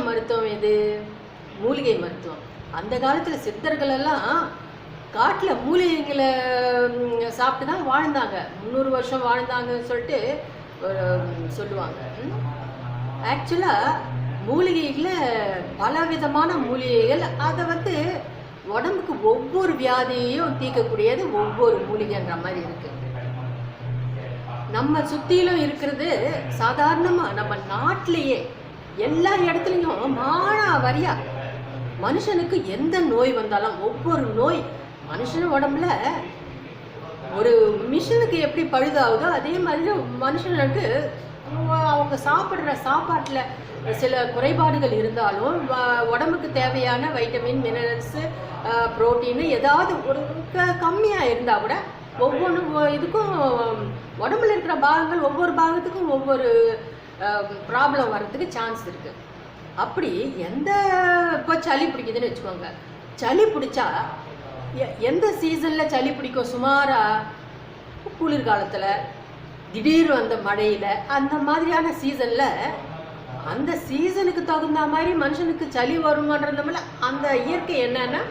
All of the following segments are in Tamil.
மருத்துவம் எது? மூலிகை மருத்துவம். அந்த காலத்தில் சித்தர்கள் எல்லாம் காட்டில் மூலிகைகளை சாப்பிட்டு தான் வாழ்ந்தாங்க. 300 வருஷம் வாழ்ந்தாங்கன்னு சொல்லிட்டு சொல்லுவாங்க. ஆக்சுவலாக மூலிகைகளில் பலவிதமான மூலிகைகள், அதை உடம்புக்கு ஒவ்வொரு வியாதியையும் தீர்க்கக்கூடியது ஒவ்வொரு மூலிகைன்ற மாதிரி இருக்குது. நம்ம சுற்றிலும் இருக்கிறது சாதாரணமாக நம்ம நாட்டிலேயே எல்லா இடத்துலையும் மானாவாரியா மனுஷனுக்கு எந்த நோய் வந்தாலும் ஒவ்வொரு நோய் மனுஷன் உடம்புல ஒரு மிஷினுக்கு எப்படி பழுதாகுதோ அதே மாதிரி மனுஷனுக்கு அவங்க சாப்பிட்ற சாப்பாட்டில் சில குறைபாடுகள் இருந்தாலும் உடம்புக்கு தேவையான வைட்டமின், மினரல்ஸு, புரோட்டீனு ஏதாவது ஒரு கம்மியாக இருந்தால் கூட ஒவ்வொன்று இதுக்கும் உடம்புல இருக்கிற பாகங்கள் ஒவ்வொரு பாகத்துக்கும் ஒவ்வொரு ப்ராப்ளம் வர்றதுக்கு சான்ஸ் இருக்குது. அப்படி இப்போ சளி பிடிக்குதுன்னு வச்சுக்கோங்க. சளி பிடிச்சா எந்த சீசனில் சளி பிடிக்கும்? சுமாராக குளிர்காலத்தில், திடீர் வந்த மழையில், அந்த மாதிரியான சீசனில் அந்த சீசனுக்கு தகுந்த மாதிரி மனுஷனுக்கு சளி வருமானதுல அந்த இயற்கை என்னன்னா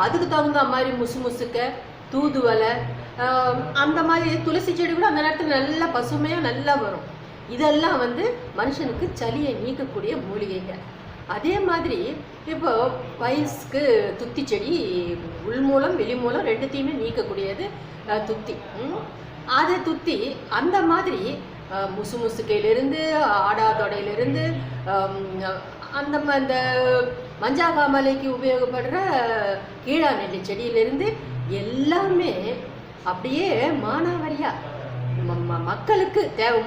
அதுக்கு தகுந்த மாதிரி முசுக்க, தூதுவலை, அந்த மாதிரி துளசி செடி கூட அந்த நேரத்தில் நல்லா பசுமையாக நல்லா வரும். இதெல்லாம் மனுஷனுக்கு சளியை நீக்கக்கூடிய மூலிகைகள். அதே மாதிரி இப்போ பைல்ஸ்க்கு துத்தி செடி உள்மூலம் வெளிமூலம் ரெண்டுத்தையுமே நீக்கக்கூடியது துத்தி. அதை துத்தி அந்த மாதிரி முசுக்கையிலிருந்து, ஆடாதொடையிலிருந்து, அந்த மஞ்சாகாமலைக்கு உபயோகப்படுற கீழா நெல்லி செடியிலிருந்து எல்லாமே அப்படியே மானாவாரியாக மக்களுக்கு தேவை.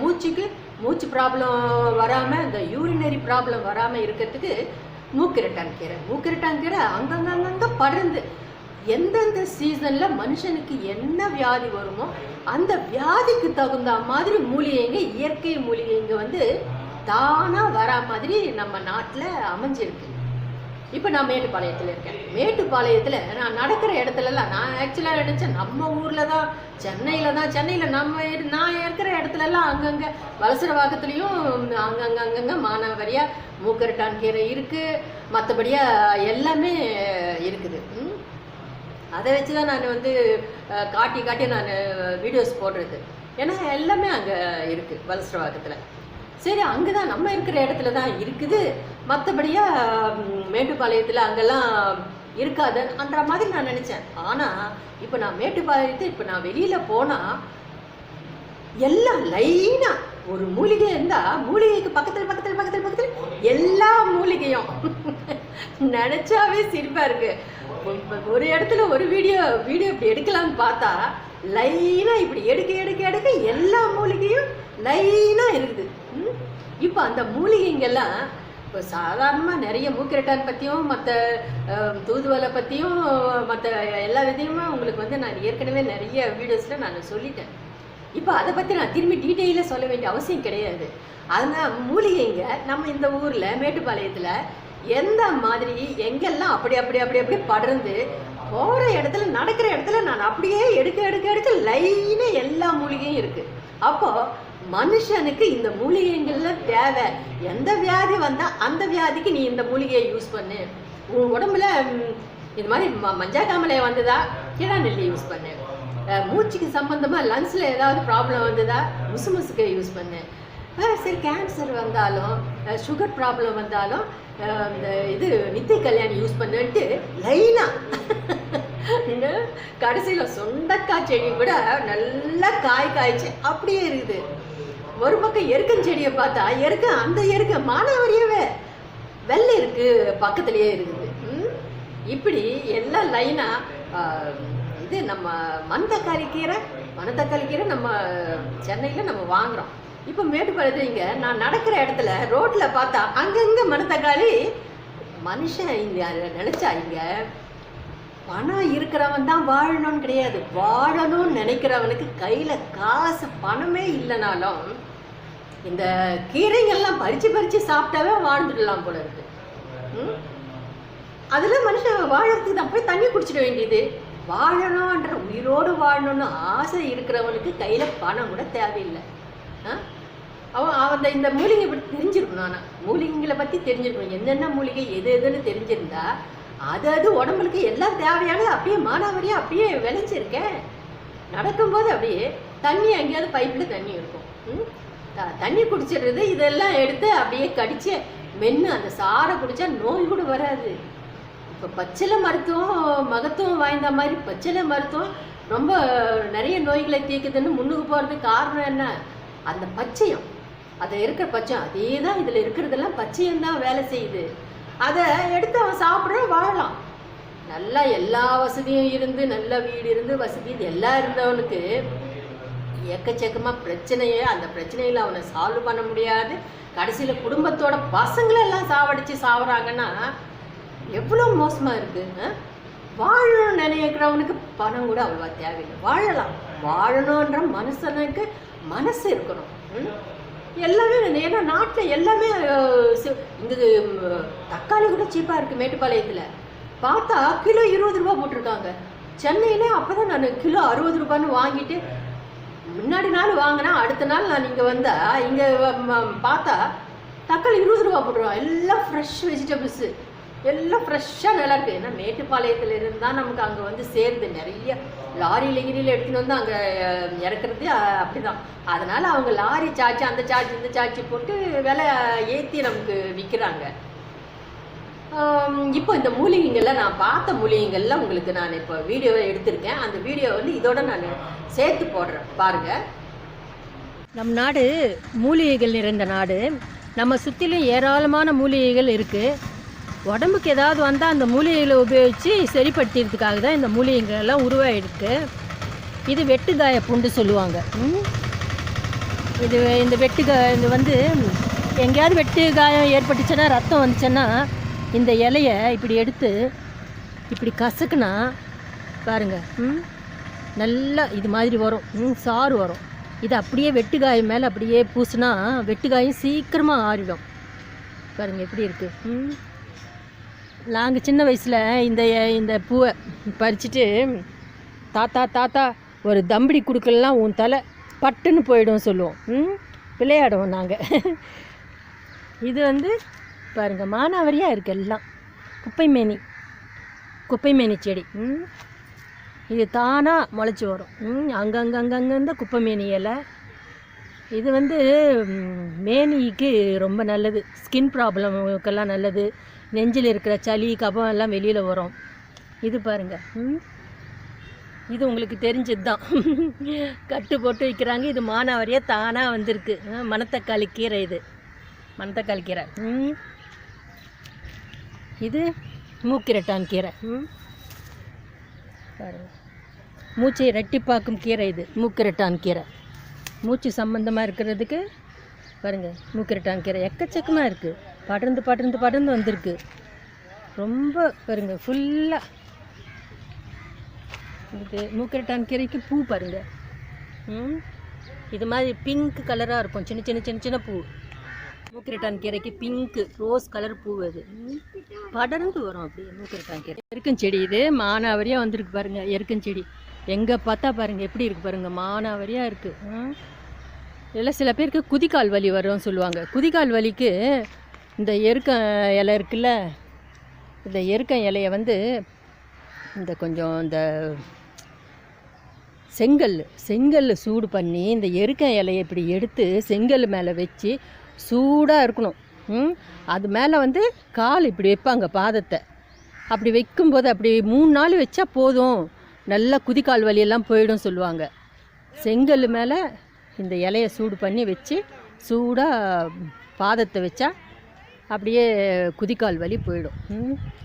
மூச்சு ப்ராப்ளம் வராமல், இந்த யூரினரி ப்ராப்ளம் வராமல் இருக்கிறதுக்கு மூக்கிரட்டான் கீரை அங்கங்கே படர்ந்து எந்தெந்த சீசனில் மனுஷனுக்கு என்ன வியாதி வருமோ அந்த வியாதிக்கு தகுந்த மாதிரி மூலிகைங்க, இயற்கை மூலிகைங்க தானாக வரா மாதிரி நம்ம நாட்டில் அமைஞ்சிருக்கு. இப்போ நான் மேட்டுப்பாளையத்தில் இருக்கேன். மேட்டுப்பாளையத்தில் நான் நடக்கிற இடத்துலலாம் நான் ஆக்சுவலாக நினச்சேன் நம்ம ஊரில் தான், சென்னையில் நான் இருக்கிற இடத்துலலாம் அங்கங்கே வலசரவாக்கத்துலேயும் அங்கங்கே மானாவாரியாக மூக்கரட்டான் கீரை இருக்குது, மற்றபடியாக எல்லாமே இருக்குது. அதை வச்சு தான் நான் காட்டி நான் வீடியோஸ் போடுறது. ஏன்னா எல்லாமே அங்கே இருக்குது வலசரவாக்கத்தில். சரி, அங்கே தான் நம்ம இருக்கிற இடத்துல தான் இருக்குது, மற்றபடியாக மேட்டுப்பாளையத்தில் அங்கெல்லாம் இருக்காதுன்ற மாதிரி நான் நினச்சேன். ஆனால் இப்போ நான் மேட்டுப்பாளையத்தை நான் வெளியில் போனால் எல்லாம் லைனாக ஒரு மூலிகை இருந்தால் மூலிகைக்கு பக்கத்தில் எல்லா மூலிகையும் நினச்சாவே சிரிப்பாக இருக்குது. ஒரு இடத்துல ஒரு வீடியோ இப்படி எடுக்கலான்னு பார்த்தா லைனாக இப்படி எடுக்க எல்லா மூலிகையும் லைனாக இருக்குது. இப்போ அந்த மூலிகைங்கெல்லாம் இப்போ சாதாரணமாக நிறைய மூக்கிரட்டான் பற்றியும் மற்ற தூதுவலை பற்றியும் மற்ற எல்லா விதையுமே உங்களுக்கு நான் ஏற்கனவே நிறைய வீடியோஸில் நான் சொல்லிட்டேன். இப்போ அதை பற்றி நான் திரும்பி டீட்டெயிலாக சொல்ல வேண்டிய அவசியம் கிடையாது. அதனால் மூலிகைங்க நம்ம இந்த ஊரில் மேட்டுப்பாளையத்தில் எந்த மாதிரி எங்கெல்லாம் அப்படி படர்ந்து போகிற இடத்துல, நடக்கிற இடத்துல நான் அப்படியே எடுக்க லைனாக எல்லா மூலிகையும் இருக்குது. அப்போது மனுஷனுக்கு இந்த மூலிகைகள்லாம் தேவை. எந்த வியாதி வந்தால் அந்த வியாதிக்கு நீ இந்த மூலிகையை யூஸ் பண்ணு. உன் உடம்புல இது மாதிரி மஞ்சாகாமலை வந்ததா, கீழா நெல்லி யூஸ் பண்ணு. மூச்சுக்கு சம்பந்தமாக லங்ஸில் ஏதாவது ப்ராப்ளம் வந்ததா, முசுக்கை யூஸ் பண்ணு. சரி, கேன்சர் வந்தாலும், சுகர் ப்ராப்ளம் வந்தாலும் இந்த நித்திய கல்யாணி யூஸ் பண்ணுன்ட்டு லைனாக கடைசியில் சொண்டக்காய் செடி கூட நல்லா காய்ச்சி அப்படியே இருக்குது. ஒரு பக்கம் எருக்கஞ்செடியை பார்த்தா அந்த எருக்க மானாவாரியாவே வெள்ளை இருக்குது, பக்கத்துலேயே இருக்குது. இப்படி எல்லாம் லைனாக இது நம்ம மணத்தக்காளி கீரை நம்ம சென்னையில் நம்ம வாங்குகிறோம். இப்போ மேட்டுப்பாளையத்தில் இங்கே நான் நடக்கிற இடத்துல ரோட்டில் பார்த்தா அங்கங்கே மணத்தக்காளி. மனுஷன் இங்கே நினச்சா இங்கே பணம் இருக்கிறவன் தான் வாழணும்னு கிடையாது. வாழணும்னு நினைக்கிறவனுக்கு கையில் காசு பணமே இல்லைனாலும் இந்த கீரைங்கள்லாம் பறித்து சாப்பிட்டாவே வாழ்ந்துடலாம் போல இருக்கு. அதில் மனுஷன் வாழறதுக்கு தான் போய் தண்ணி குடிச்சிட வேண்டியது. வாழணும்ன்ற உயிரோடு வாழணும்னு ஆசை இருக்கிறவனுக்கு கையில் பணம் கூட தேவையில்லை. அவன் இந்த மூலிகை பற்றி தெரிஞ்சிருக்கணும். ஆனால் மூலிகைகளை பற்றி தெரிஞ்சிருக்கணும். என்னென்ன மூலிகை எது எதுன்னு தெரிஞ்சிருந்தா அது உடம்புக்கு எல்லாம் தேவையானது அப்படியே மானாவரியாக அப்படியே விளைஞ்சிருக்கேன். நடக்கும்போது அப்படியே தண்ணி எங்கேயாவது பைப்பில் தண்ணி இருக்கும். தண்ணி குடிச்சிடுறது இதெல்லாம் எடுத்து அப்படியே கடிச்சு மென்று அந்த சாரை குடித்தா நோய் கூட வராது. இப்போ பச்சிலை மருத்துவம் மகத்துவம் வாய்ந்த மாதிரி பச்சிலை மருத்துவம் ரொம்ப நிறைய நோய்களை தீர்க்குதுன்னு முன்னுக்கு போகிறதுக்கு காரணம் என்ன? அந்த பச்சையம், அதை இருக்கிற பச்சையம் அதே தான் இதில் இருக்கிறதெல்லாம் பச்சையம்தான் வேலை செய்யுது. அதை எடுத்து அவன் சாப்பிட்ற வாழலாம். நல்லா எல்லா வசதியும் இருந்து நல்ல வீடு இருந்து வசதி இது எல்லாம் இருந்தவனுக்கு எக்கச்சக்கமாக பிரச்சனையே, அந்த பிரச்சனையில் அவனை சால்வ் பண்ண முடியாது. கடைசியில் குடும்பத்தோட பசங்களெல்லாம் சாவடித்து சாப்பிட்றாங்கன்னா எவ்வளோ மோசமாக இருக்குது. வாழணும்னு நினைக்கிறவனுக்கு பணம் கூட அவ்வளோவா தேவையில்லை. வாழலாம். வாழணுன்ற மனுஷனுக்கு மனசு இருக்கணும். எல்லாமே ஏன்னா நாட்டில் எல்லாமே இங்கே தக்காளி கூட சீப்பாக இருக்குது. மேட்டுப்பாளையத்தில் பார்த்தா கிலோ 20 ரூபா போட்டிருக்காங்க. சென்னையில் அப்போ தான் நான் கிலோ 60 ரூபான்னு வாங்கிட்டு முன்னாடி நாள் வாங்கினா அடுத்த நாள் நான் இங்கே வந்தால் இங்கே பார்த்தா தக்காளி 20 ரூபா போட்டுருவான். எல்லாம் ஃப்ரெஷ் வெஜிடபிள்ஸு எல்லாம் ஃப்ரெஷ்ஷாக நல்லா இருக்குது. ஏன்னா மேட்டுப்பாளையத்தில் இருந்தால் நமக்கு அங்கே வந்து சேருது. நிறைய லாரியில் கிரியில் எடுத்துகிட்டு வந்து அங்கே இறக்குறது அப்படி தான். அதனால் அவங்க லாரி சார்ஜ் அந்த சார்ஜ் இந்த சார்ஜ் போட்டு விலை ஏற்றி நமக்கு விற்கிறாங்க. இப்போ இந்த மூலிகைங்கள்லாம் நான் பார்த்த மூலிகைங்கள்லாம் உங்களுக்கு நான் இப்போ வீடியோவை எடுத்திருக்கேன். அந்த வீடியோ வந்து இதோட நான் சேர்த்து போடுறேன் பாருங்கள். நம் நாடு மூலிகைகள் நிறைந்த நாடு. நம்ம சுற்றிலும் ஏராளமான மூலிகைகள் இருக்குது. உடம்புக்கு ஏதாவது வந்தால் அந்த மூலிகைகளை உபயோகித்து சரிப்படுத்துறதுக்காக தான் இந்த மூலிகைகள்லாம் உருவாகிருக்கு. இது வெட்டுக்காய புண்டு சொல்லுவாங்க. இந்த இது வந்து எங்கேயாவது வெட்டு காயம் ஏற்பட்டுச்சுன்னா ரத்தம் வந்துச்சுன்னா இந்த இலையை இப்படி எடுத்து இப்படி கசக்குனா பாருங்கள் நல்லா இது மாதிரி வரும். சாறு வரும். இது அப்படியே வெட்டுக்காயம் மேலே அப்படியே பூசினா வெட்டுக்காயம் சீக்கிரமாக ஆறிடும். பாருங்கள் எப்படி இருக்குது. நாங்கள் சின்ன வயசில் இந்த பூவை பறிச்சுட்டு தாத்தா ஒரு தம்படி கொடுக்கலாம் உன் தலை பட்டுன்னு போயிடும் சொல்லுவோம். விளையாடுவோம் நாங்கள். இது வந்து பாருங்கள் மானாவரியாக இருக்குது. எல்லாம் குப்பைமேனி செடி. இது தானாக முளைச்சி வரும். அங்கங்கே குப்பைமேனி இலை. இது வந்து மேனிக்கு ரொம்ப நல்லது. ஸ்கின் ப்ராப்ளமுக்கெல்லாம் நல்லது. நெஞ்சில் இருக்கிற சளி கபம் எல்லாம் வெளியில் வரும். இது பாருங்கள். இது உங்களுக்கு தெரிஞ்சது தான். கட்டு போட்டு வைக்கிறாங்க. இது மானாவரியாக தானாக வந்திருக்கு. மணத்தக்காளி கீரை. இது மணத்தக்காளி கீரை. இது மூக்கிரட்டான் கீரை. பாருங்கள். மூச்சை இரட்டிப்பாக்கும் கீரை இது மூக்கிரட்டான் கீரை. மூச்சு சம்பந்தமாக இருக்கிறதுக்கு பாருங்கள். மூக்கிரட்டான் கீரை எக்கச்சக்கமாக இருக்குது. படர்ந்து வந்திருக்கு. ரொம்ப பாருங்கள் ஃபுல்லாக. இது மூக்கிரட்டான் கீரைக்கு பூ பாருங்கள். இது மாதிரி பிங்க் கலராக இருக்கும். சின்ன பூ. மூக்கிரட்டான் கீரைக்கு பிங்க்கு ரோஸ் கலர் பூ. அது படர்ந்து வரும் அப்படியே மூக்கிரட்டான் கீரை. எருக்கஞ்செடி. இது மானாவரியாக வந்திருக்கு பாருங்கள். எருக்கஞ்செடி எங்கே பார்த்தா பாருங்கள் எப்படி இருக்குது பாருங்கள். மானாவரியாக இருக்குது. இதெல்லாம் சில பேருக்கு குதிக்கால் வலி வரும்னு சொல்லுவாங்க. குதிக்கால் வலிக்கு இந்த எருக்க இலை இருக்குல்ல, இந்த எருக்க இலையை வந்து இந்த கொஞ்சம் இந்த செங்கல் சூடு பண்ணி இந்த எருக்க இலையை இப்படி எடுத்து செங்கல் மேலே வச்சு சூடாக இருக்கணும். அது மேலே வந்து கால் இப்படி வைப்பாங்க பாதத்தை. அப்படி வைக்கும்போது அப்படி 3 நாள் வச்சா போதும், நல்லா குதிக்கால் வலியெல்லாம் போயிடும் சொல்லுவாங்க. செங்கல் மேலே இந்த இலையை சூடு பண்ணி வச்சு சூடாக பாதத்தை வச்சா அப்படியே குதிக்கால் வலி போயிடும்.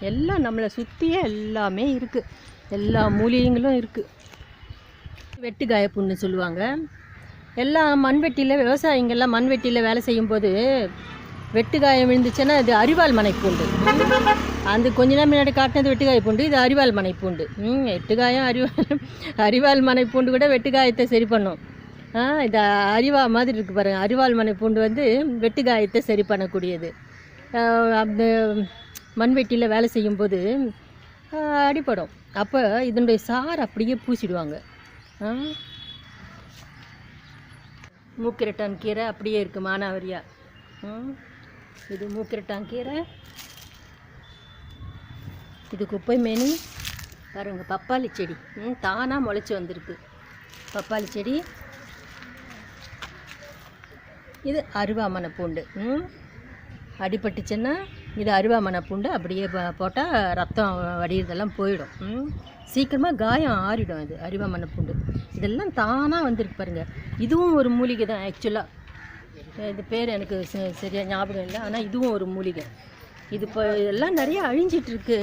எல்லாம் நம்மளை சுற்றியே எல்லாமே இருக்குது. எல்லா மூலிகைங்களும் இருக்குது. வெட்டுக்காய புண்ணு சொல்லுவாங்க. எல்லாம் மண்வெட்டியில் விவசாயிங்கள்லாம் மண்வெட்டியில் வேலை செய்யும்போது வெட்டுக்காயம் விழுந்துச்சுன்னா இது அரிவாள் மனைப்பூண்டு. அந்த கொஞ்ச நேரம் முன்னாடி காட்டினது வெட்டுக்காய பூண்டு. இது அரிவாள் மனைப்பூண்டு. வெட்டுக்காயம் அரிவாள் மனைப்பூண்டு கூட வெட்டுக்காயத்தை சரி பண்ணும். இது அரிவா மாதிரி இருக்குது பாருங்கள். அரிவாள் மனைப்பூண்டு வந்து வெட்டுக்காயத்தை சரி பண்ணக்கூடியது. அந்த மண்வெட்டியில் வேலை செய்யும்போது அடிப்படும். அப்போ இதனுடைய சாறு அப்படியே பூசிடுவாங்க. மூக்கிரட்டான் கீரை அப்படியே இருக்குது மானாவரியா. இது மூக்கிரட்டான் கீரை, இது குப்பை மேனி. பாருங்கள் பப்பாளி செடி தானாக முளைச்சி வந்திருக்கு. பப்பாளி செடி. இது அருவாமனை பூண்டு. அடிபட்டுச்சுன்னா இது அருவாமனை பூண்டு அப்படியே போட்டால் ரத்தம் வடிகிறதெல்லாம் போயிடும். சீக்கிரமாக காயம் ஆறிடும். இது அருவாமனை பூண்டு. இதெல்லாம் தானாக வந்திருக்கு பாருங்கள். இதுவும் ஒரு மூலிகை தான் ஆக்சுவலாக. இது பேர் எனக்கு சரியாக ஞாபகம் இல்லை. ஆனால் இதுவும் ஒரு மூலிகை. இது இப்போ இதெல்லாம் நிறைய அழிஞ்சிட்ருக்கு.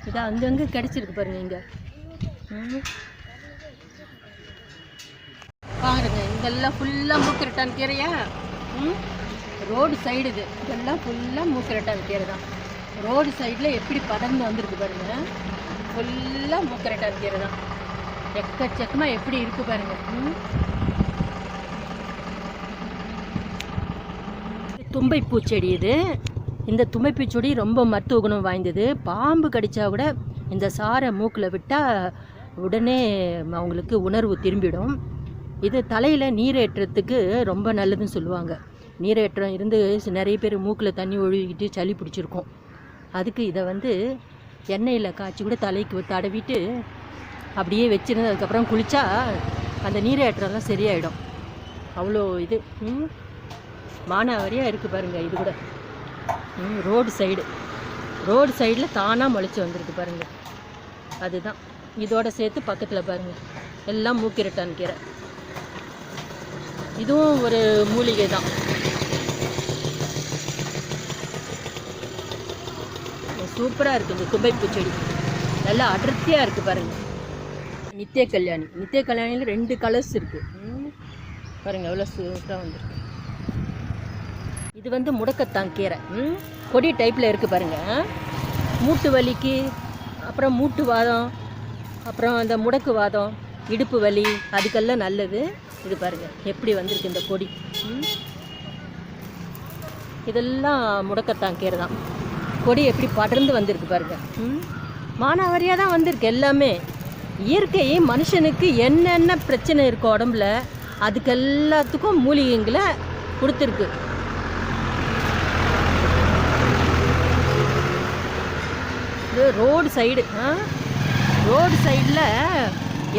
இது அங்கங்கே கிடச்சிருக்கு பாருங்கள். இங்கே பாருங்க, இதெல்லாம் ஃபுல்லாக மூக்கிரட்டான் கீரையா. ரோடு சைடு இதெல்லாம் ஃபுல்லாக மூக்கிரட்டான் கீரை தான். ரோடு சைடில் எப்படி படர்ந்து வந்திருக்கு பாருங்கள். ஃபுல்லாக மூக்கிரட்டான் கீரை தான். எக்கச்சக்கமாக எப்படி இருக்குது பாருங்கள். தும்பைப்பூ செடி இது. இந்த தும்பைப்பூ செடி ரொம்ப மருத்துவ குணம் வாய்ந்தது. பாம்பு கடித்தா கூட இந்த சாரை மூக்கில் விட்டால் உடனே அவங்களுக்கு உணர்வு திரும்பிடும். இது தலையில் நீரேற்றத்துக்கு ரொம்ப நல்லதுன்னு சொல்லுவாங்க. நீரேற்றம் இருந்து நிறைய பேர் மூக்கில் தண்ணி ஒழுகிட்டு சளி பிடிச்சிருக்கும். அதுக்கு இதை எண்ணெயில் காய்ச்சி கூட தலைக்கு தடவிட்டு அப்படியே வச்சுருந்து அதுக்கப்புறம் குளித்தா அந்த நீரேற்றம்லாம் சரியாயிடும். அவ்வளோ இது மானாவரியாக இருக்குது பாருங்கள். இது கூட ரோடு சைடில் தானாக முளைச்சி வந்திருக்கு பாருங்கள். அதுதான் இதோடு சேர்த்து பக்கத்தில் பாருங்கள் எல்லாம் மூக்கிரட்டான் கீரை. இதுவும் ஒரு மூலிகை தான். சூப்பராக இருக்குது இந்த தும்பைப்பூ செடி. நல்லா அடர்த்தியாக இருக்குது பாருங்கள். நித்திய கல்யாணியில் 2 கலர்ஸ் இருக்குது பாருங்கள். எவ்வளோ சூப்பராக வந்துருக்கு. இது முடக்கத்தான் கீரை. கொடி டைப்பில் இருக்குது பாருங்கள். மூட்டு வலிக்கு, அப்புறம் மூட்டு வாதம், அப்புறம் அந்த முடக்கு வாதம், இடுப்பு வலி, அதுக்கெல்லாம் நல்லது. இது பாருங்கள் எப்படி வந்திருக்கு இந்த கொடி. இதெல்லாம் முடக்கத்தான் கீரை தான். கொடி எப்படி படர்ந்து வந்திருக்கு பாருங்கள். மானாவரியாக தான் வந்திருக்கு எல்லாமே. இயற்கை மனுஷனுக்கு என்னென்ன பிரச்சனை இருக்கோ உடம்புல அதுக்கு எல்லாத்துக்கும் மூலிகைங்களை கொடுத்துருக்கு. இது ரோடு சைடில்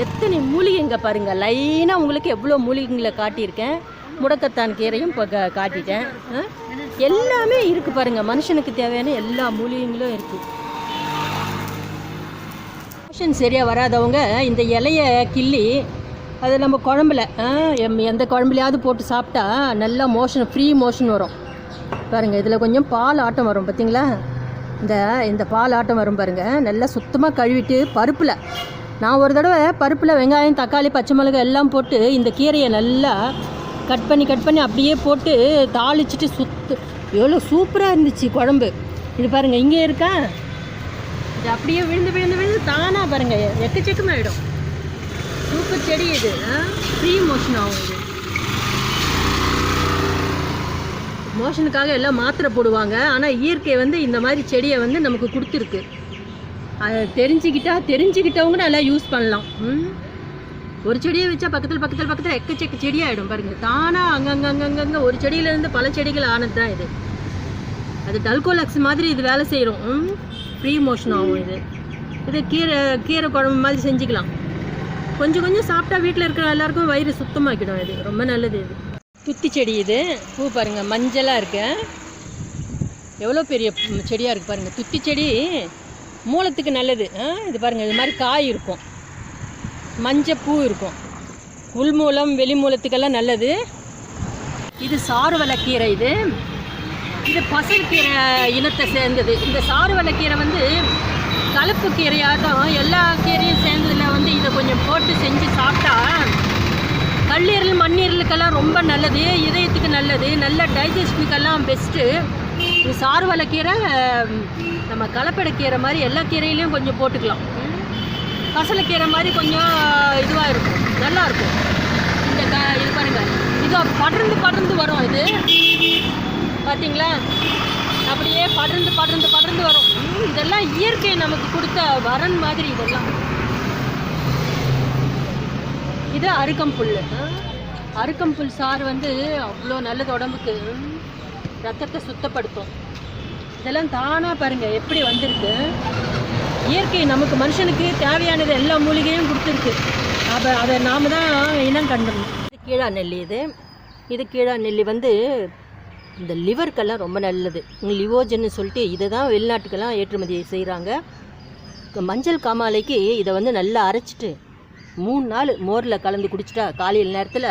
எத்தனை மூலிகைங்க பாருங்கள். லைனாக உங்களுக்கு எவ்வளோ மூலிகைங்களை காட்டியிருக்கேன். முடக்கத்தான் கீரையும் இப்போ காட்டிட்டேன். எல்லாமே இருக்குது பாருங்கள். மனுஷனுக்கு தேவையான எல்லா மூலிகைங்களும் இருக்குது. மோஷன் சரியாக வராதவங்க இந்த இலையை கிள்ளி அதை நம்ம குழம்புல எந்த குழம்புலையாவது போட்டு சாப்பிட்டா நல்லா ஃப்ரீ மோஷன் வரும் பாருங்கள். இதில் கொஞ்சம் பால் ஆட்டம் வரும் பார்த்தீங்களா. இந்த பால் ஆட்டம் வரும் பாருங்கள். நல்லா சுத்தமாக கழுவிட்டு பருப்பில், நான் ஒரு தடவை பருப்பில் வெங்காயம், தக்காளி, பச்சை மிளகாய் எல்லாம் போட்டு இந்த கீரையை நல்லா கட் பண்ணி அப்படியே போட்டு தாளிச்சிட்டு எவ்வளோ சூப்பராக இருந்துச்சு குழம்பு. இது பாருங்கள் இங்கே இருக்கா. இது அப்படியே விழுந்து தானாக பாருங்கள் எக்கச்சக்கமாகிடும். சூப்பர் செடி இது. ஃப்ரீ மோஷன் ஆகும். இது மோஷனுக்காக எல்லாம் மாத்திரை போடுவாங்க. ஆனால் இயற்கை இந்த மாதிரி செடியை நமக்கு கொடுத்துருக்கு. அதை தெரிஞ்சுக்கிட்டவங்க நல்லா யூஸ் பண்ணலாம். ஒரு செடியை வச்சா பக்கத்தில் எக்கச்சக்க செடியாகிடும் பாருங்கள். தானாக அங்கங்கே ஒரு செடியிலேருந்து பல செடிகள் ஆனது தான் இது. அது டல்கோலக்ஸ் மாதிரி இது வேலை செய்கிறோம். ஃப்ரீ மோஷன் ஆகும். இது கீரை குழம்பு மாதிரி செஞ்சுக்கலாம். கொஞ்சம் சாப்பிட்டா வீட்டில் இருக்கிற எல்லாருக்கும் வயிறு சுத்தமாக்கிடும். இது ரொம்ப நல்லது. இது துத்தி செடி. இது பூ பாருங்கள் மஞ்சளாக இருக்கு. எவ்வளோ பெரிய செடியாக இருக்குது பாருங்கள். துத்தி செடி மூலத்துக்கு நல்லது. இது பாருங்கள் இது மாதிரி காய் இருக்கும், மஞ்சள் பூ இருக்கும். உள் மூலம் வெளி மூலத்துக்கெல்லாம் நல்லது. இது சாறுவலக்கீரை. இது பசல்கீரை இனத்தை சேர்ந்தது. இந்த சாறுவலக்கீரை கலப்பு கீரையாட்டம் எல்லா கீரையும் சேர்ந்ததில் இதை கொஞ்சம் போட்டு செஞ்சு சாப்பிட்டா கல்லீரல் மண்ணீரலுக்கெல்லாம் ரொம்ப நல்லது. இதயத்துக்கு நல்லது. நல்ல டைஜஷனுக்கெல்லாம் பெஸ்ட்டு. இது சாறுவலக்கீரை நம்ம கலப்படக்கீரை மாதிரி எல்லா கீரையிலையும் கொஞ்சம் போட்டுக்கலாம். பசலைக்கீரை மாதிரி கொஞ்சம் இதுவாக இருக்கும், நல்லாயிருக்கும். இது பாருங்கள், இது படர்ந்து வரும். இது பார்த்தீங்களா, அப்படியே படர்ந்து வரும். இதெல்லாம் இயற்கை நமக்கு கொடுத்த வரன் மாதிரி. இதெல்லாம் இது அருகம்புல். அருக்கம்புல் சாறு வந்து அவ்வளோ நல்லது உடம்புக்கு, ரத்தத்தை சுத்தப்படுத்தும். இதெல்லாம் தானாக பாருங்கள் எப்படி வந்திருக்கு. இயற்கை நமக்கு மனுஷனுக்கு தேவையானது எல்லா மூலிகையும் கொடுத்துருக்கு. அதை நாம் தான் இனம் கண்டுடணும். இது கீழா நெல்லி. இது கீழா நெல்லி வந்து இந்த லிவருக்கெல்லாம் ரொம்ப நல்லது. லிவோஜன்னு சொல்லிட்டு இதை தான் வெளிநாட்டுக்கெல்லாம் ஏற்றுமதி செய்கிறாங்க. மஞ்சள் காமாலைக்கு இதை வந்து நல்லா அரைச்சிட்டு 3 நாள் மோரில் கலந்து குடிச்சிட்டா காலையில் நேரத்தில்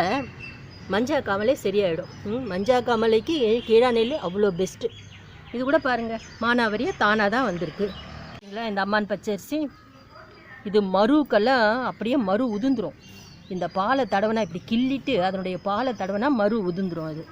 மஞ்சள் காமாலை சரியாயிடும். மஞ்சள் காமாலைக்கு கீழா நெல்லி அவ்வளோ பெஸ்ட்டு. இது கூட பாருங்கள் மானாவரியாக தானாக தான் வந்திருக்கு. இந்த அம்மான் பச்சரிசி இது மருக்கெல்லாம் அப்படியே மரு உதிர்ந்துடும். இந்த பாலை தடவைனா இப்படி கிள்ளிட்டு அதனுடைய பாலை தடவைனா மரு உதிர்ந்துடும். அது